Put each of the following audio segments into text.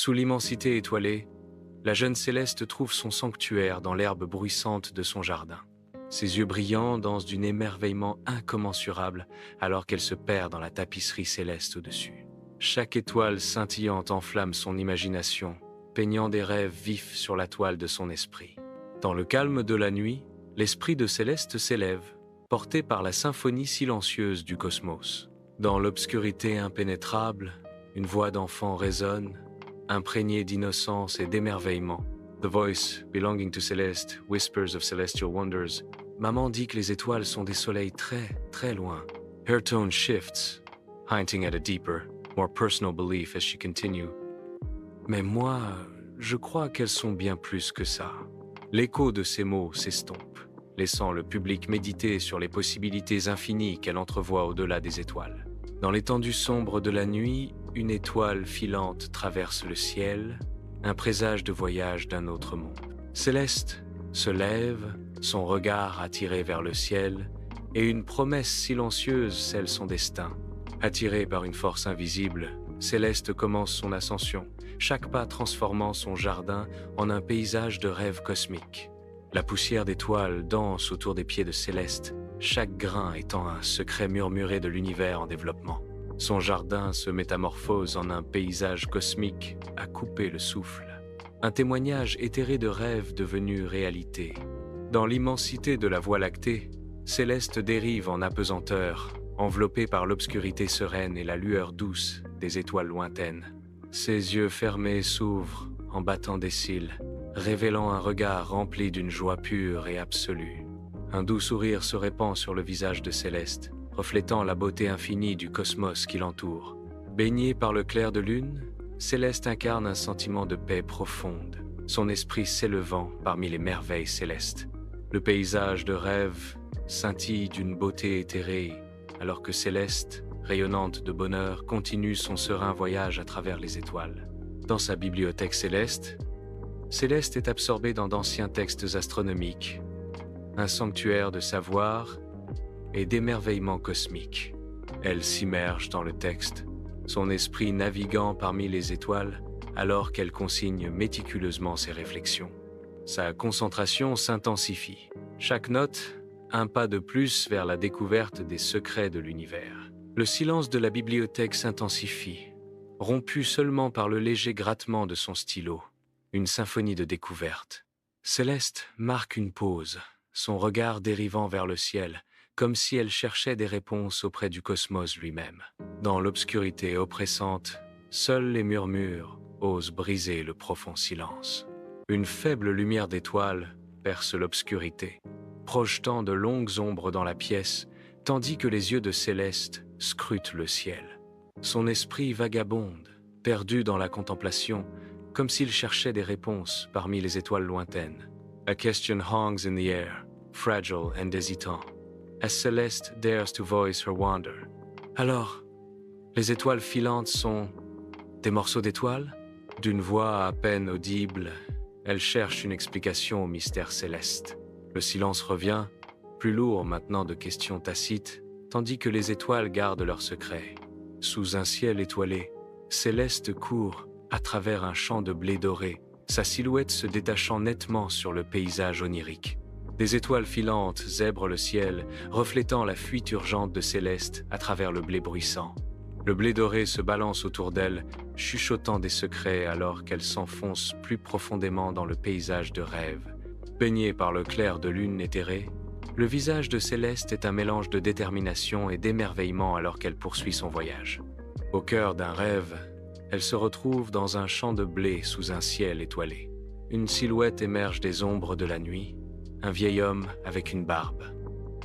Sous l'immensité étoilée, la jeune Céleste trouve son sanctuaire dans l'herbe bruissante de son jardin. Ses yeux brillants dansent d'un émerveillement incommensurable alors qu'elle se perd dans la tapisserie céleste au-dessus. Chaque étoile scintillante enflamme son imagination, peignant des rêves vifs sur la toile de son esprit. Dans le calme de la nuit, l'esprit de Céleste s'élève, porté par la symphonie silencieuse du cosmos. Dans l'obscurité impénétrable, une voix d'enfant résonne, imprégnée d'innocence et d'émerveillement. The voice belonging to Celeste whispers of celestial wonders. Maman dit que les étoiles sont des soleils très, très loin. Her tone shifts, hinting at a deeper, more personal belief as she continues. Mais moi, je crois qu'elles sont bien plus que ça. L'écho de ces mots s'estompe, laissant le public méditer sur les possibilités infinies qu'elle entrevoit au-delà des étoiles. Dans l'étendue sombre de la nuit, une étoile filante traverse le ciel, un présage de voyage d'un autre monde. Céleste se lève, son regard attiré vers le ciel, et une promesse silencieuse scelle son destin. Attirée par une force invisible, Céleste commence son ascension, chaque pas transformant son jardin en un paysage de rêve cosmique. La poussière d'étoiles danse autour des pieds de Céleste, chaque grain étant un secret murmuré de l'univers en développement. Son jardin se métamorphose en un paysage cosmique à couper le souffle. Un témoignage éthéré de rêve devenu réalité. Dans l'immensité de la Voie lactée, Céleste dérive en apesanteur, enveloppée par l'obscurité sereine et la lueur douce des étoiles lointaines. Ses yeux fermés s'ouvrent en battant des cils, révélant un regard rempli d'une joie pure et absolue. Un doux sourire se répand sur le visage de Céleste, reflétant la beauté infinie du cosmos qui l'entoure. Baignée par le clair de lune, Céleste incarne un sentiment de paix profonde, son esprit s'élevant parmi les merveilles célestes. Le paysage de rêve scintille d'une beauté éthérée, alors que Céleste, rayonnante de bonheur, continue son serein voyage à travers les étoiles. Dans sa bibliothèque céleste, Céleste est absorbée dans d'anciens textes astronomiques, un sanctuaire de savoir et d'émerveillement cosmique. Elle s'immerge dans le texte, son esprit naviguant parmi les étoiles alors qu'elle consigne méticuleusement ses réflexions. Sa concentration s'intensifie. Chaque note, un pas de plus vers la découverte des secrets de l'univers. Le silence de la bibliothèque s'intensifie, rompu seulement par le léger grattement de son stylo. Une symphonie de découverte. Céleste marque une pause, son regard dérivant vers le ciel, comme si elle cherchait des réponses auprès du cosmos lui-même. Dans l'obscurité oppressante, seuls les murmures osent briser le profond silence. Une faible lumière d'étoiles perce l'obscurité, projetant de longues ombres dans la pièce, tandis que les yeux de Céleste scrutent le ciel. Son esprit vagabonde, perdu dans la contemplation, comme s'il cherchait des réponses parmi les étoiles lointaines. A question hangs in the air, fragile and hésitant, as Celeste dares to voice her wonder. Alors, les étoiles filantes sont des morceaux d'étoiles? D'une voix à peine audible, elle cherche une explication au mystère céleste. Le silence revient, plus lourd maintenant de questions tacites, tandis que les étoiles gardent leurs secrets. Sous un ciel étoilé, Céleste court à travers un champ de blé doré, sa silhouette se détachant nettement sur le paysage onirique. Des étoiles filantes zèbrent le ciel, reflétant la fuite urgente de Céleste à travers le blé bruissant. Le blé doré se balance autour d'elle, chuchotant des secrets alors qu'elle s'enfonce plus profondément dans le paysage de rêve. Baignée par le clair de lune éthérée, le visage de Céleste est un mélange de détermination et d'émerveillement alors qu'elle poursuit son voyage. Au cœur d'un rêve, elle se retrouve dans un champ de blé sous un ciel étoilé. Une silhouette émerge des ombres de la nuit, un vieil homme avec une barbe.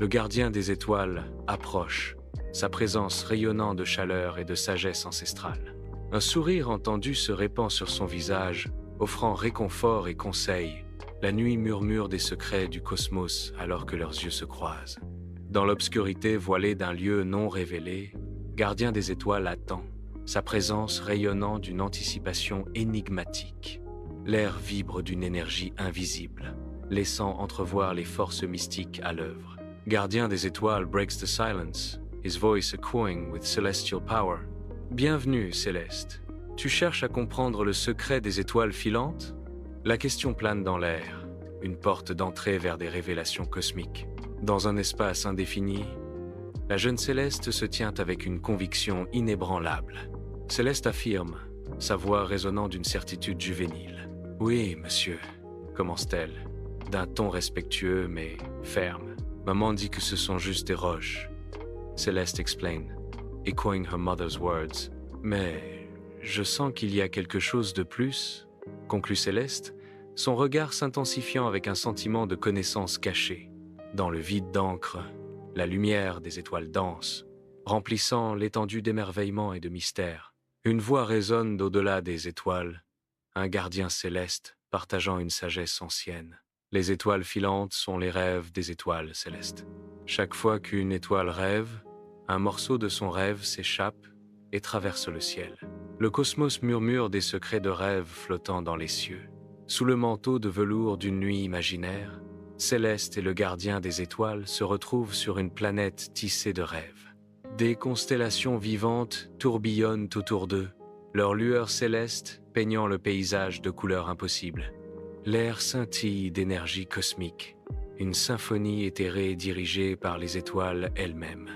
Le gardien des étoiles approche, sa présence rayonnant de chaleur et de sagesse ancestrale. Un sourire entendu se répand sur son visage, offrant réconfort et conseil. La nuit murmure des secrets du cosmos alors que leurs yeux se croisent. Dans l'obscurité voilée d'un lieu non révélé, gardien des étoiles attend, sa présence rayonnant d'une anticipation énigmatique. L'air vibre d'une énergie invisible, laissant entrevoir les forces mystiques à l'œuvre. Gardien des étoiles breaks the silence, his voice echoing with celestial power. Bienvenue, Céleste. Tu cherches à comprendre le secret des étoiles filantes? La question plane dans l'air, une porte d'entrée vers des révélations cosmiques. Dans un espace indéfini, la jeune Céleste se tient avec une conviction inébranlable. Céleste affirme, sa voix résonnant d'une certitude juvénile. « Oui, monsieur », commence-t-elle, d'un ton respectueux mais ferme. « Maman dit que ce sont juste des roches. » Céleste explain, echoing her mother's words. « Mais je sens qu'il y a quelque chose de plus », conclut Céleste, son regard s'intensifiant avec un sentiment de connaissance cachée. Dans le vide d'encre, la lumière des étoiles danse, remplissant l'étendue d'émerveillement et de mystère. Une voix résonne d'au-delà des étoiles, un gardien céleste partageant une sagesse ancienne. Les étoiles filantes sont les rêves des étoiles célestes. Chaque fois qu'une étoile rêve, un morceau de son rêve s'échappe et traverse le ciel. Le cosmos murmure des secrets de rêve flottant dans les cieux. Sous le manteau de velours d'une nuit imaginaire, Céleste et le gardien des étoiles se retrouvent sur une planète tissée de rêves. Des constellations vivantes tourbillonnent autour d'eux, leur lueur céleste peignant le paysage de couleurs impossibles. L'air scintille d'énergie cosmique, une symphonie éthérée dirigée par les étoiles elles-mêmes.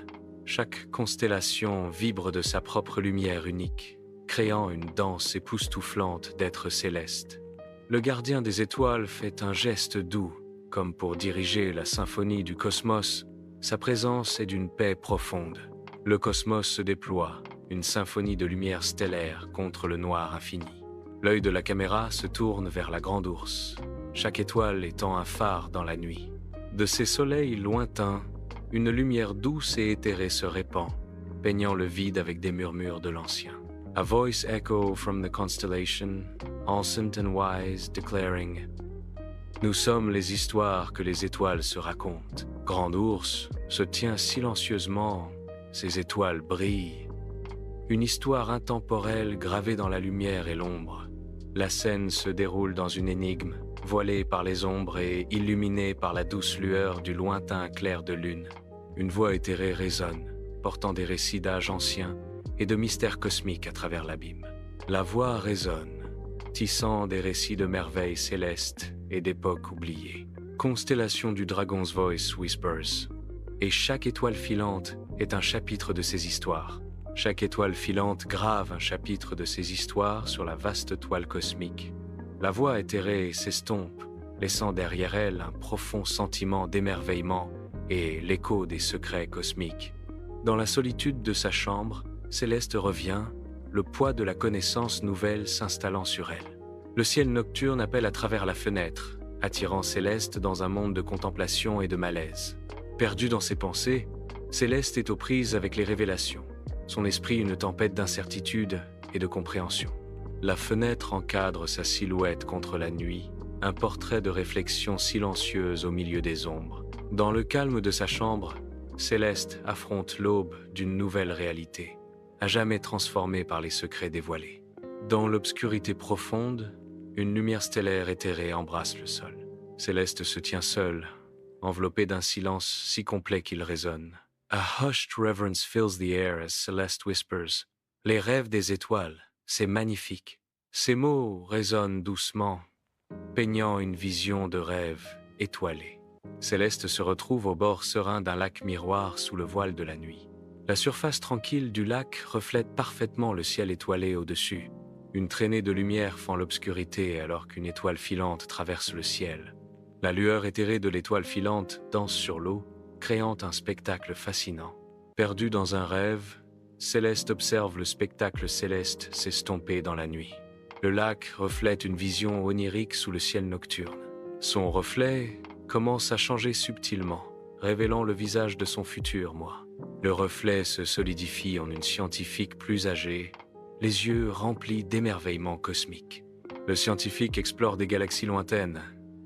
Chaque constellation vibre de sa propre lumière unique, créant une danse époustouflante d'êtres célestes. Le gardien des étoiles fait un geste doux, comme pour diriger la symphonie du cosmos. Sa présence est d'une paix profonde. Le cosmos se déploie, une symphonie de lumière stellaire contre le noir infini. L'œil de la caméra se tourne vers la grande ours, chaque étoile étant un phare dans la nuit. De ces soleils lointains, une lumière douce et éthérée se répand, peignant le vide avec des murmures de l'ancien. A voice echo from the constellation, ancient and wise, declaring: Nous sommes les histoires que les étoiles se racontent. Grand ours se tient silencieusement, ses étoiles brillent. Une histoire intemporelle gravée dans la lumière et l'ombre. La scène se déroule dans une énigme, voilée par les ombres et illuminée par la douce lueur du lointain clair de lune. Une voix éthérée résonne, portant des récits d'âges anciens et de mystères cosmiques à travers l'abîme. La voix résonne, tissant des récits de merveilles célestes et d'époques oubliées. Constellation du Dragon's Voice whispers. Et chaque étoile filante est un chapitre de ces histoires. Chaque étoile filante grave un chapitre de ces histoires sur la vaste toile cosmique. La voix éthérée s'estompe, laissant derrière elle un profond sentiment d'émerveillement et l'écho des secrets cosmiques. Dans la solitude de sa chambre, Céleste revient, le poids de la connaissance nouvelle s'installant sur elle. Le ciel nocturne appelle à travers la fenêtre, attirant Céleste dans un monde de contemplation et de malaise. Perdue dans ses pensées, Céleste est aux prises avec les révélations, son esprit une tempête d'incertitude et de compréhension. La fenêtre encadre sa silhouette contre la nuit, un portrait de réflexion silencieuse au milieu des ombres. Dans le calme de sa chambre, Céleste affronte l'aube d'une nouvelle réalité, à jamais transformée par les secrets dévoilés. Dans l'obscurité profonde, une lumière stellaire éthérée embrasse le sol. Céleste se tient seule, enveloppée d'un silence si complet qu'il résonne. A hushed reverence fills the air as Celeste whispers. Les rêves des étoiles, c'est magnifique. Ces mots résonnent doucement, peignant une vision de rêve étoilé. Céleste se retrouve au bord serein d'un lac miroir sous le voile de la nuit. La surface tranquille du lac reflète parfaitement le ciel étoilé au-dessus. Une traînée de lumière fend l'obscurité alors qu'une étoile filante traverse le ciel. La lueur éthérée de l'étoile filante danse sur l'eau, créant un spectacle fascinant. Perdue dans un rêve, Céleste observe le spectacle céleste s'estomper dans la nuit. Le lac reflète une vision onirique sous le ciel nocturne. Son reflet commence à changer subtilement, révélant le visage de son futur moi. Le reflet se solidifie en une scientifique plus âgée, les yeux remplis d'émerveillement cosmique. Le scientifique explore des galaxies lointaines,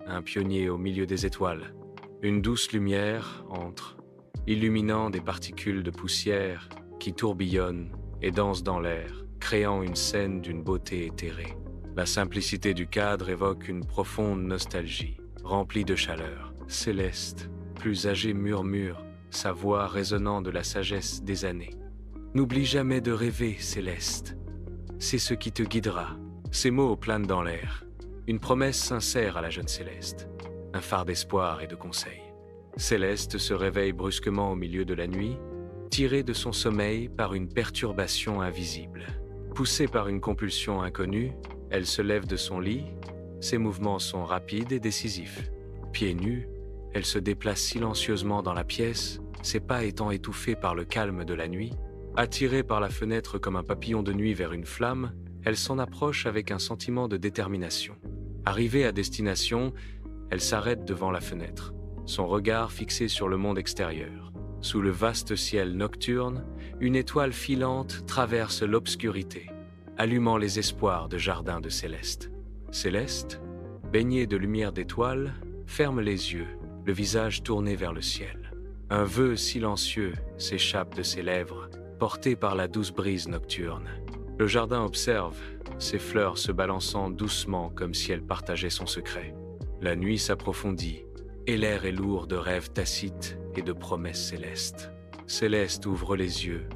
un pionnier au milieu des étoiles. Une douce lumière entre, illuminant des particules de poussière qui tourbillonnent et dansent dans l'air, créant une scène d'une beauté éthérée. La simplicité du cadre évoque une profonde nostalgie, remplie de chaleur. Céleste, plus âgée, murmure, sa voix résonnant de la sagesse des années. N'oublie jamais de rêver, Céleste. c'est ce qui te guidera. » Ces mots planent dans l'air. Une promesse sincère à la jeune Céleste. Un phare d'espoir et de conseil. Céleste se réveille brusquement au milieu de la nuit, tirée de son sommeil par une perturbation invisible. Poussée par une compulsion inconnue, elle se lève de son lit. Ses mouvements sont rapides et décisifs. Pieds nus, elle se déplace silencieusement dans la pièce, ses pas étant étouffés par le calme de la nuit. Attirée par la fenêtre comme un papillon de nuit vers une flamme, elle s'en approche avec un sentiment de détermination. Arrivée à destination, elle s'arrête devant la fenêtre, son regard fixé sur le monde extérieur. Sous le vaste ciel nocturne, une étoile filante traverse l'obscurité, allumant les espoirs de jardin de Céleste. Céleste, baignée de lumière d'étoiles, ferme les yeux, le visage tourné vers le ciel. Un vœu silencieux s'échappe de ses lèvres, porté par la douce brise nocturne. Le jardin observe, ses fleurs se balançant doucement comme si elles partageaient son secret. La nuit s'approfondit, et l'air est lourd de rêves tacites et de promesses célestes. Céleste ouvre les yeux,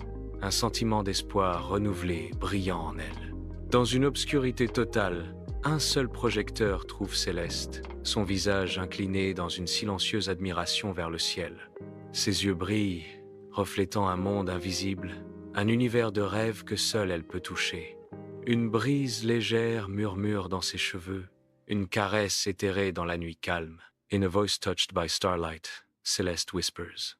un sentiment d'espoir renouvelé brillant en elle. Dans une obscurité totale, un seul projecteur trouve Céleste, son visage incliné dans une silencieuse admiration vers le ciel. Ses yeux brillent, reflétant un monde invisible, un univers de rêve que seule elle peut toucher. Une brise légère murmure dans ses cheveux, une caresse éthérée dans la nuit calme. In a voice touched by starlight, Celeste whispers.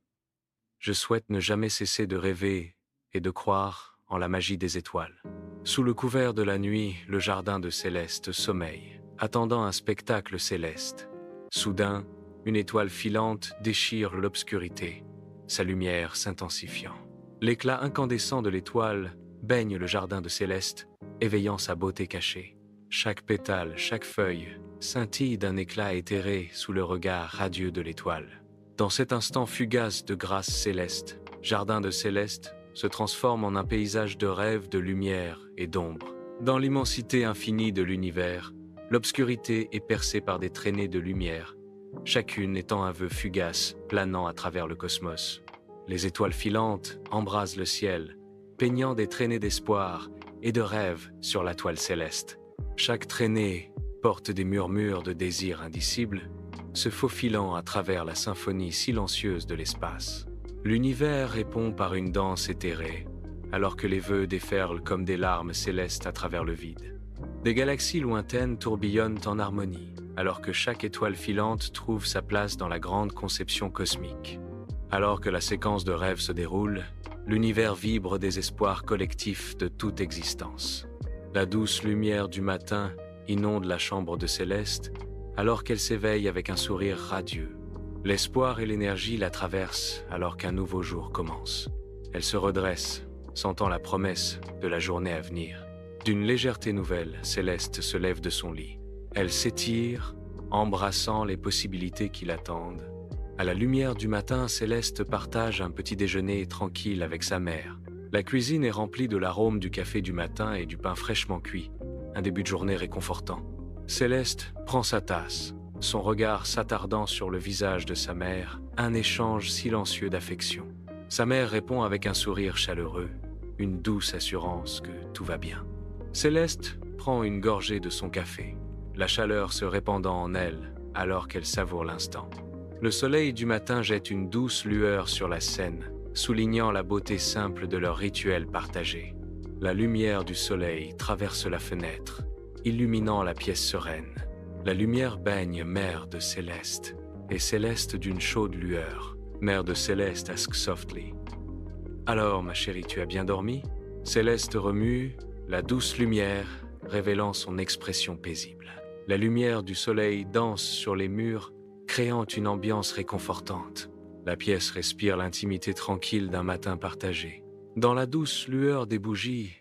Je souhaite ne jamais cesser de rêver et de croire en la magie des étoiles. Sous le couvert de la nuit, le jardin de Céleste sommeille, attendant un spectacle céleste. Soudain, une étoile filante déchire l'obscurité, sa lumière s'intensifiant. L'éclat incandescent de l'étoile baigne le jardin de Céleste, éveillant sa beauté cachée. Chaque pétale, chaque feuille scintille d'un éclat éthéré sous le regard radieux de l'étoile. Dans cet instant fugace de grâce céleste, Jardin de Céleste se transforme en un paysage de rêve, de lumière et d'ombre. Dans l'immensité infinie de l'univers, l'obscurité est percée par des traînées de lumière, chacune étant un vœu fugace planant à travers le cosmos. Les étoiles filantes embrasent le ciel, peignant des traînées d'espoir et de rêve sur la toile céleste. Chaque traînée porte des murmures de désir indicibles, se faufilant à travers la symphonie silencieuse de l'espace. L'univers répond par une danse éthérée, alors que les vœux déferlent comme des larmes célestes à travers le vide. Des galaxies lointaines tourbillonnent en harmonie, alors que chaque étoile filante trouve sa place dans la grande conception cosmique. Alors que la séquence de rêves se déroule, l'univers vibre des espoirs collectifs de toute existence. La douce lumière du matin inonde la chambre de Céleste, alors qu'elle s'éveille avec un sourire radieux. L'espoir et l'énergie la traversent alors qu'un nouveau jour commence. Elle se redresse, sentant la promesse de la journée à venir. D'une légèreté nouvelle, Céleste se lève de son lit. Elle s'étire, embrassant les possibilités qui l'attendent. À la lumière du matin, Céleste partage un petit déjeuner tranquille avec sa mère. La cuisine est remplie de l'arôme du café du matin et du pain fraîchement cuit. Un début de journée réconfortant. Céleste prend sa tasse, son regard s'attardant sur le visage de sa mère, un échange silencieux d'affection. Sa mère répond avec un sourire chaleureux, une douce assurance que tout va bien. Céleste prend une gorgée de son café, la chaleur se répandant en elle alors qu'elle savoure l'instant. Le soleil du matin jette une douce lueur sur la scène, soulignant la beauté simple de leur rituel partagé. La lumière du soleil traverse la fenêtre, illuminant la pièce sereine. La lumière baigne Mère de Céleste, et Céleste d'une chaude lueur. Mère de Céleste ask softly. « Alors, ma chérie, tu as bien dormi ?» Céleste remue, la douce lumière révélant son expression paisible. La lumière du soleil danse sur les murs, créant une ambiance réconfortante. La pièce respire l'intimité tranquille d'un matin partagé. Dans la douce lueur des bougies,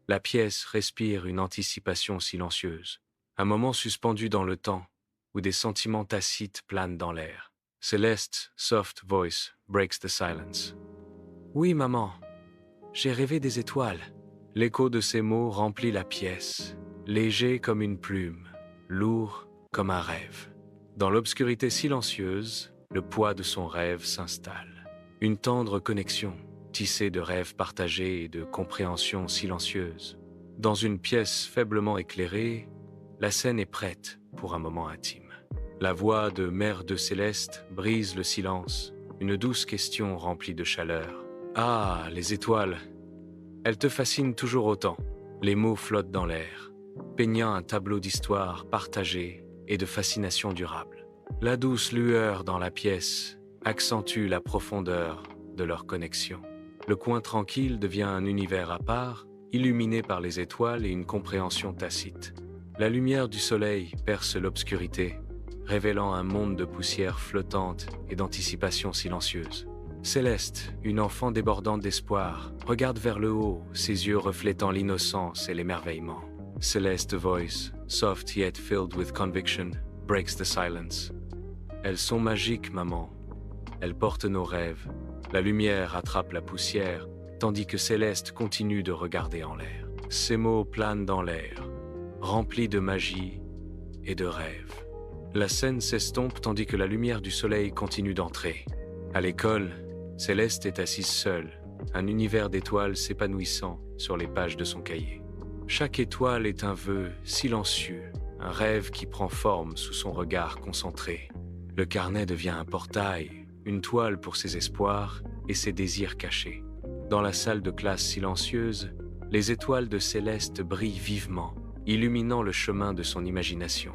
la pièce respire une anticipation silencieuse. Un moment suspendu dans le temps, où des sentiments tacites planent dans l'air. Céleste's soft voice breaks the silence. « Oui, maman, j'ai rêvé des étoiles. » L'écho de ces mots remplit la pièce, léger comme une plume, lourd comme un rêve. Dans l'obscurité silencieuse, le poids de son rêve s'installe. Une tendre connexion, tissée de rêves partagés et de compréhension silencieuse. Dans une pièce faiblement éclairée, la scène est prête pour un moment intime. La voix de Mère de Céleste brise le silence, une douce question remplie de chaleur. « Ah, les étoiles! Elles te fascinent toujours autant. » Les mots flottent dans l'air, peignant un tableau d'histoire partagée et de fascination durable. La douce lueur dans la pièce accentue la profondeur de leur connexion. Le coin tranquille devient un univers à part, illuminé par les étoiles et une compréhension tacite. La lumière du soleil perce l'obscurité, révélant un monde de poussière flottante et d'anticipation silencieuse. Céleste, une enfant débordante d'espoir, regarde vers le haut, ses yeux reflétant l'innocence et l'émerveillement. Celeste's voice, soft yet filled with conviction, breaks the silence. Elles sont magiques, maman. Elles portent nos rêves. La lumière attrape la poussière, tandis que Céleste continue de regarder en l'air. Ces mots planent dans l'air, remplis de magie et de rêves. La scène s'estompe tandis que la lumière du soleil continue d'entrer. À l'école, Céleste est assise seule, un univers d'étoiles s'épanouissant sur les pages de son cahier. Chaque étoile est un vœu silencieux, un rêve qui prend forme sous son regard concentré. Le carnet devient un portail, une toile pour ses espoirs et ses désirs cachés. Dans la salle de classe silencieuse, les étoiles de Céleste brillent vivement, illuminant le chemin de son imagination.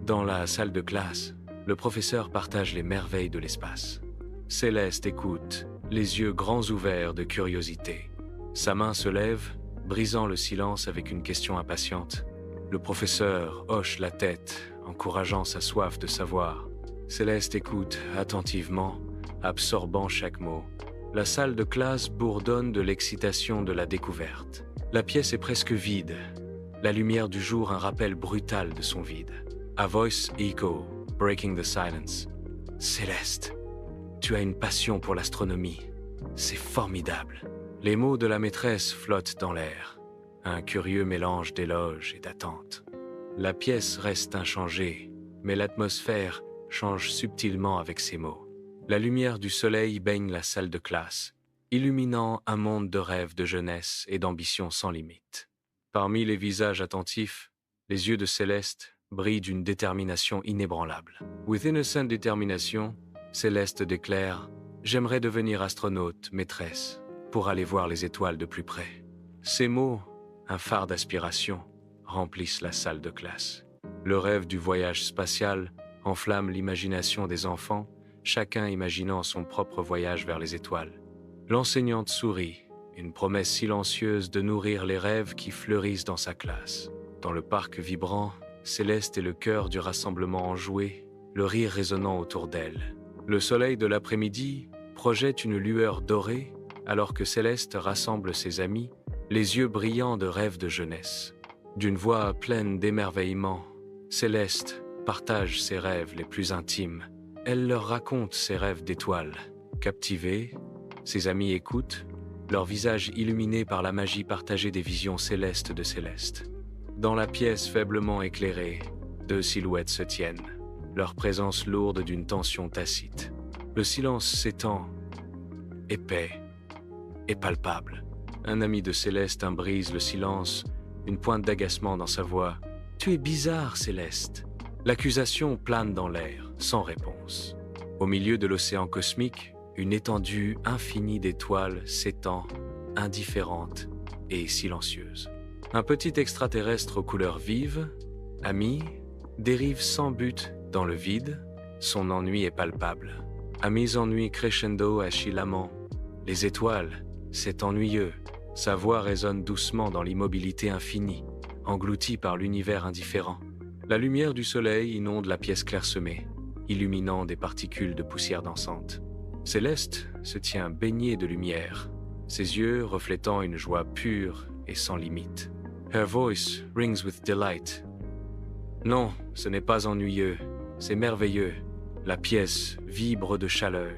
Dans la salle de classe, le professeur partage les merveilles de l'espace. Céleste écoute, les yeux grands ouverts de curiosité. Sa main se lève, brisant le silence avec une question impatiente. Le professeur hoche la tête, encourageant sa soif de savoir. Céleste écoute attentivement, absorbant chaque mot. La salle de classe bourdonne de l'excitation de la découverte. La pièce est presque vide. La lumière du jour un rappel brutal de son vide. A voice echo, breaking the silence. Céleste, tu as une passion pour l'astronomie. C'est formidable. Les mots de la maîtresse flottent dans l'air. Un curieux mélange d'éloges et d'attentes. La pièce reste inchangée, mais l'atmosphère change subtilement avec ces mots. La lumière du soleil baigne la salle de classe, illuminant un monde de rêves de jeunesse et d'ambition sans limite. Parmi les visages attentifs, les yeux de Céleste brillent d'une détermination inébranlable. With innocent détermination, Céleste déclare « J'aimerais devenir astronaute, maîtresse, pour aller voir les étoiles de plus près. » Ces mots, un phare d'aspiration, remplissent la salle de classe. Le rêve du voyage spatial enflamme l'imagination des enfants, chacun imaginant son propre voyage vers les étoiles. L'enseignante sourit, une promesse silencieuse de nourrir les rêves qui fleurissent dans sa classe. Dans le parc vibrant, Céleste est le cœur du rassemblement enjoué, le rire résonnant autour d'elle. Le soleil de l'après-midi projette une lueur dorée, alors que Céleste rassemble ses amis, les yeux brillants de rêves de jeunesse. D'une voix pleine d'émerveillement, Céleste partage ses rêves les plus intimes. Elle leur raconte ses rêves d'étoiles. Captivée, ses amis écoutent, leurs visages illuminés par la magie partagée des visions célestes de Céleste. Dans la pièce faiblement éclairée, deux silhouettes se tiennent, leur présence lourde d'une tension tacite. Le silence s'étend, épais et palpable. Un ami de Céleste brise le silence, une pointe d'agacement dans sa voix. « Tu es bizarre, Céleste !» L'accusation plane dans l'air, sans réponse. Au milieu de l'océan cosmique, une étendue infinie d'étoiles s'étend, indifférente et silencieuse. Un petit extraterrestre aux couleurs vives, Ami, dérive sans but dans le vide. Son ennui est palpable. Ami's ennui crescendo agit l'amant. Les étoiles, c'est ennuyeux. Sa voix résonne doucement dans l'immobilité infinie, engloutie par l'univers indifférent. La lumière du soleil inonde la pièce clairsemée, illuminant des particules de poussière dansante. Céleste se tient baignée de lumière, ses yeux reflétant une joie pure et sans limite. Her voice rings with delight. Non, ce n'est pas ennuyeux, c'est merveilleux. La pièce vibre de chaleur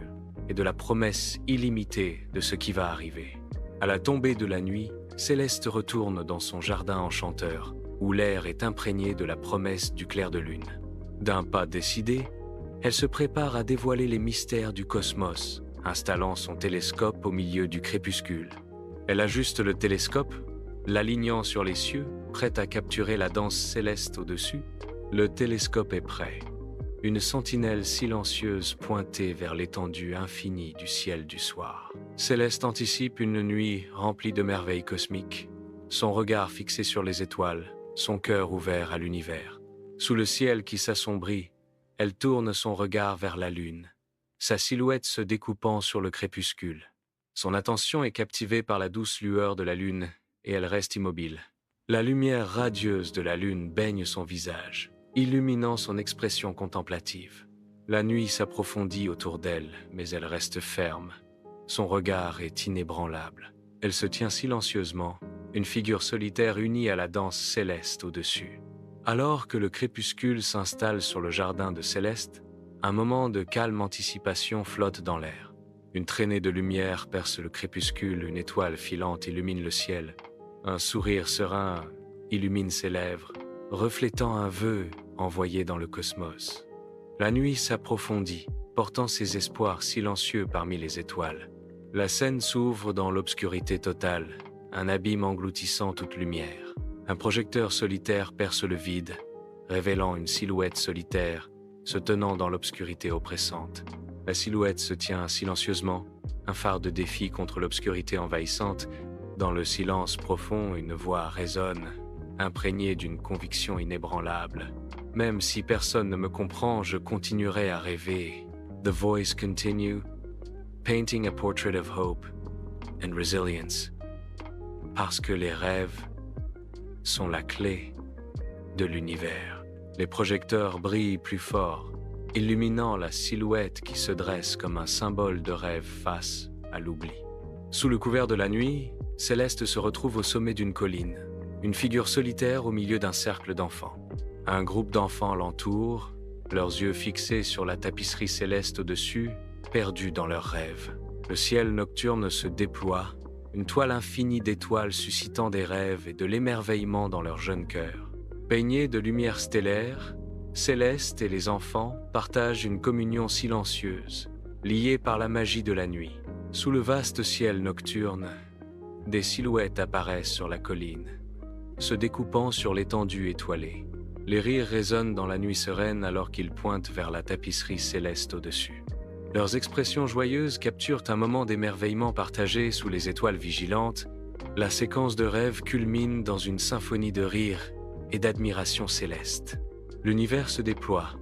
et de la promesse illimitée de ce qui va arriver. À la tombée de la nuit, Céleste retourne dans son jardin enchanteur, où l'air est imprégné de la promesse du clair de lune. D'un pas décidé, elle se prépare à dévoiler les mystères du cosmos, installant son télescope au milieu du crépuscule. Elle ajuste le télescope, L'alignant sur les cieux, prêt à capturer la danse céleste au-dessus, le télescope est prêt. Une sentinelle silencieuse pointée vers l'étendue infinie du ciel du soir. Céleste anticipe une nuit remplie de merveilles cosmiques, son regard fixé sur les étoiles, son cœur ouvert à l'univers. Sous le ciel qui s'assombrit, elle tourne son regard vers la lune, sa silhouette se découpant sur le crépuscule. Son attention est captivée par la douce lueur de la lune et elle reste immobile. La lumière radieuse de la lune baigne son visage, illuminant son expression contemplative. La nuit s'approfondit autour d'elle, mais elle reste ferme. Son regard est inébranlable. Elle se tient silencieusement, une figure solitaire unie à la danse céleste au-dessus. Alors que le crépuscule s'installe sur le jardin de Céleste, un moment de calme anticipation flotte dans l'air. Une traînée de lumière perce le crépuscule, une étoile filante illumine le ciel. Un sourire serein illumine ses lèvres, reflétant un vœu envoyé dans le cosmos. La nuit s'approfondit, portant ses espoirs silencieux parmi les étoiles. La scène s'ouvre dans l'obscurité totale, un abîme engloutissant toute lumière. Un projecteur solitaire perce le vide, révélant une silhouette solitaire, se tenant dans l'obscurité oppressante. La silhouette se tient silencieusement, un phare de défi contre l'obscurité envahissante. Dans le silence profond, une voix résonne, imprégnée d'une conviction inébranlable. Même si personne ne me comprend, je continuerai à rêver. The voice continue, painting a portrait of hope and resilience. Parce que les rêves sont la clé de l'univers. Les projecteurs brillent plus fort, illuminant la silhouette qui se dresse comme un symbole de rêve face à l'oubli. Sous le couvert de la nuit, Céleste se retrouve au sommet d'une colline, une figure solitaire au milieu d'un cercle d'enfants. Un groupe d'enfants l'entoure, leurs yeux fixés sur la tapisserie céleste au-dessus, perdus dans leurs rêves. Le ciel nocturne se déploie, une toile infinie d'étoiles suscitant des rêves et de l'émerveillement dans leur jeune cœur. Baignés de lumière stellaire, Céleste et les enfants partagent une communion silencieuse, liée par la magie de la nuit. Sous le vaste ciel nocturne, des silhouettes apparaissent sur la colline, se découpant sur l'étendue étoilée. Les rires résonnent dans la nuit sereine alors qu'ils pointent vers la tapisserie céleste au-dessus. Leurs expressions joyeuses capturent un moment d'émerveillement partagé sous les étoiles vigilantes. La séquence de rêve culmine dans une symphonie de rires et d'admiration céleste. L'univers se déploie,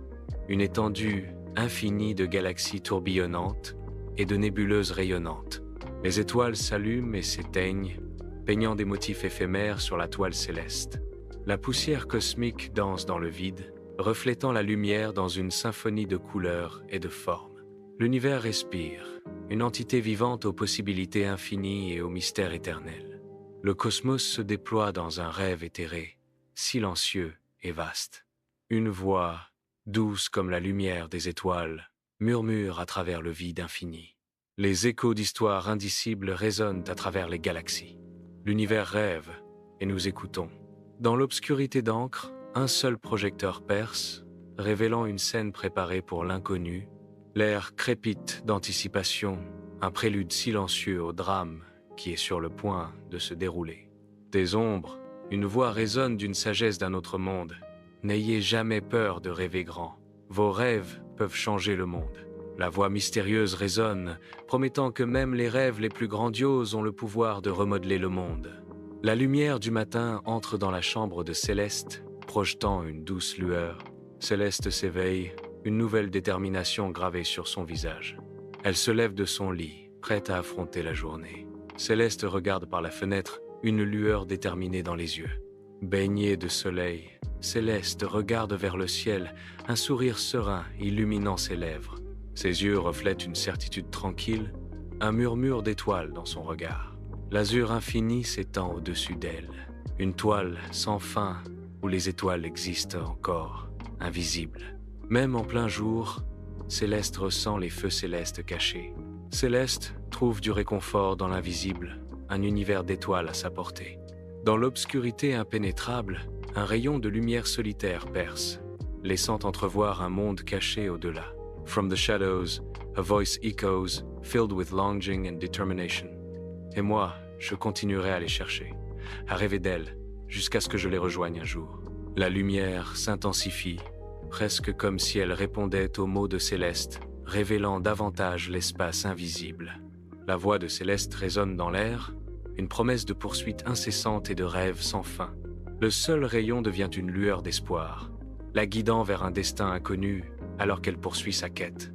une étendue infinie de galaxies tourbillonnantes et de nébuleuses rayonnantes. Les étoiles s'allument et s'éteignent, peignant des motifs éphémères sur la toile céleste. La poussière cosmique danse dans le vide, reflétant la lumière dans une symphonie de couleurs et de formes. L'univers respire, une entité vivante aux possibilités infinies et aux mystères éternels. Le cosmos se déploie dans un rêve éthéré, silencieux et vaste. Une voix, douce comme la lumière des étoiles, murmure à travers le vide infini. Les échos d'histoires indicibles résonnent à travers les galaxies. L'univers rêve et nous écoutons. Dans l'obscurité d'encre, un seul projecteur perce, révélant une scène préparée pour l'inconnu. L'air crépite d'anticipation, un prélude silencieux au drame qui est sur le point de se dérouler. Des ombres, une voix résonne d'une sagesse d'un autre monde. N'ayez jamais peur de rêver grand. Vos rêves peuvent changer le monde. La voix mystérieuse résonne, promettant que même les rêves les plus grandioses ont le pouvoir de remodeler le monde. La lumière du matin entre dans la chambre de Céleste, projetant une douce lueur. Céleste s'éveille, une nouvelle détermination gravée sur son visage. Elle se lève de son lit, prête à affronter la journée. Céleste regarde par la fenêtre, une lueur déterminée dans les yeux. Baignée de soleil, Céleste regarde vers le ciel, un sourire serein illuminant ses lèvres. Ses yeux reflètent une certitude tranquille, un murmure d'étoiles dans son regard. L'azur infini s'étend au-dessus d'elle, une toile sans fin où les étoiles existent encore, invisibles. Même en plein jour, Céleste ressent les feux célestes cachés. Céleste trouve du réconfort dans l'invisible, un univers d'étoiles à sa portée. Dans l'obscurité impénétrable, un rayon de lumière solitaire perce, laissant entrevoir un monde caché au-delà. From the shadows, a voice echoes, filled with longing and determination. Et moi, je continuerai à les chercher. à rêver d'elle, jusqu'à ce que je les rejoigne un jour. La lumière s'intensifie, presque comme si elle répondait aux mots de Céleste, révélant davantage l'espace invisible. La voix de Céleste résonne dans l'air, une promesse de poursuite incessante et de rêve sans fin. Le seul rayon devient une lueur d'espoir, la guidant vers un destin inconnu alors qu'elle poursuit sa quête.